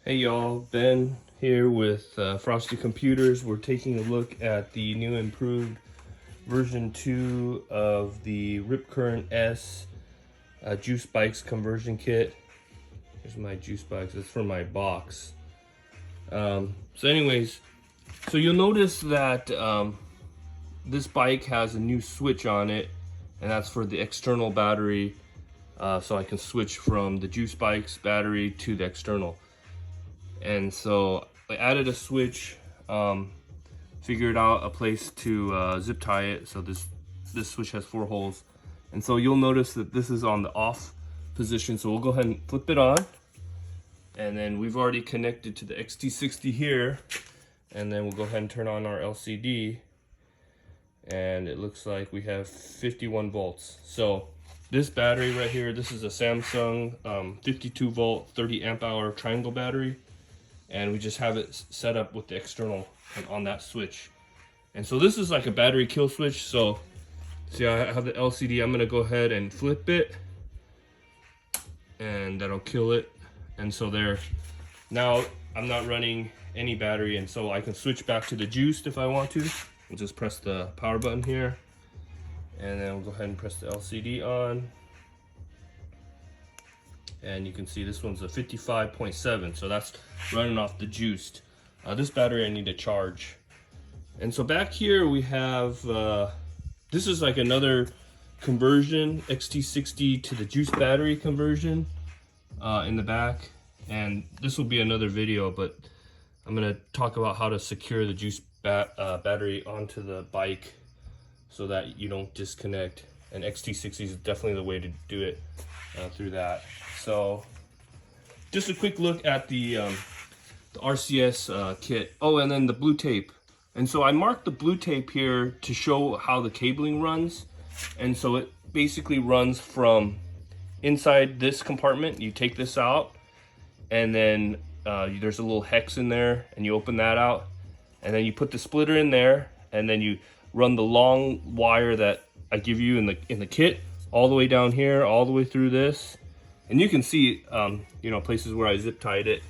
Hey y'all, Ben here with Frosty Computers. We're taking a look at the new improved version 2 of the Ripcurrent S juice bikes conversion kit. Here's my juice bikes, it's for my box. So you'll notice that this bike has a new switch on it, and that's for the external battery, so I can switch from the juice bike's battery to the external. And so I added a switch, figured out a place to zip tie it. So this switch has 4 holes. And so you'll notice that this is on the off position. So we'll go ahead and flip it on. And then we've already connected to the XT60 here. And then we'll go ahead and turn on our LCD. And it looks like we have 51 volts. So this battery right here, this is a Samsung 52 volt, 30 amp hour triangle battery. And we just have it set up with the external on that switch. And so this is like a battery kill switch. So see, I have the LCD. I'm gonna go ahead and flip it, and that'll kill it. And so there, now I'm not running any battery, and so I can switch back to the juiced if I want to. We'll just press the power button here, and then we'll go ahead and press the LCD on. And you can see this one's a 55.7, so that's running off the juiced. This battery I need to charge. And so back here we have, this is like another conversion, XT60 to the juice battery conversion in the back. And this will be another video, but I'm gonna talk about how to secure the juice battery onto the bike so that you don't disconnect. And XT60 is definitely the way to do it through that. So just a quick look at the RCS kit. Oh, and then the blue tape. And so I marked the blue tape here to show how the cabling runs. And so it basically runs from inside this compartment. You take this out, and then there's a little hex in there, and you open that out, and then you put the splitter in there, and then you run the long wire that I give you in the kit all the way down here, all the way through this. And you can see, you know, places where I zip tied it.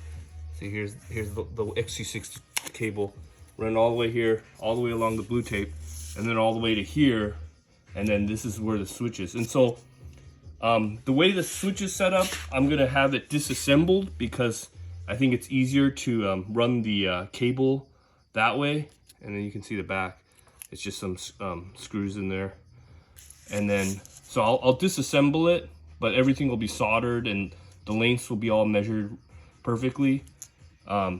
See, here's the XT60 cable running all the way here, all the way along the blue tape, and then all the way to here. And then this is where the switch is. And so the way the switch is set up, I'm gonna have it disassembled because I think it's easier to run the cable that way. And then you can see the back. It's just some screws in there. And then, so I'll disassemble it, but everything will be soldered and the lengths will be all measured perfectly all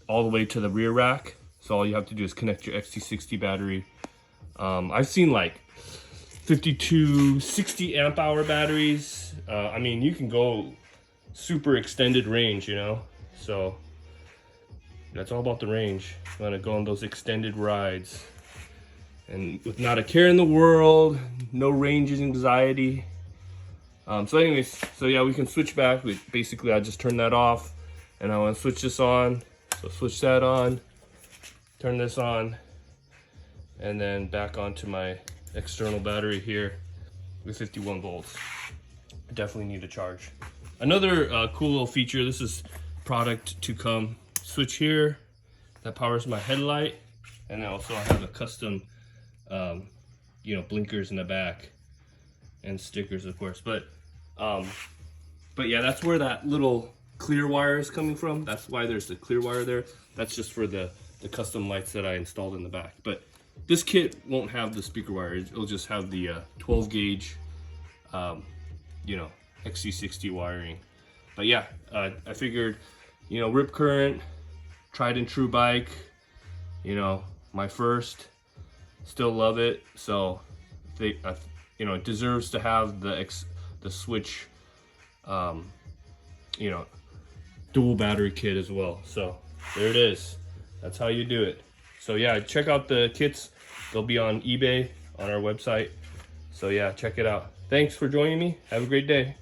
the way to the rear rack. So all you have to do is connect your XT60 battery. I've seen like 52, 60 amp hour batteries. I mean, you can go super extended range, you know? So that's all about the range. You wanna go on those extended rides. And with not a care in the world, no range anxiety. So anyways, so yeah, we can switch back. Basically, I just turn that off, and I want to switch this on. So switch that on, turn this on, and then back onto my external battery here with 51 volts. I definitely need to charge. Another cool little feature, this is product to come. Switch here, that powers my headlight, and also I have a custom you know, blinkers in the back and stickers, of course. But yeah, that's where that little clear wire is coming from. That's why there's the clear wire there. That's just for the custom lights that I installed in the back. But this kit won't have the speaker wire. It'll just have the 12 gauge you know, XT60 wiring. But yeah, I figured, you know, Ripcurrent, tried and true bike, you know, my first. Still love it, so you know, it deserves to have the switch, you know, dual battery kit as well. So there it is. That's how you do it. So yeah, check out the kits. They'll be on eBay on our website. So yeah, check it out. Thanks for joining me. Have a great day.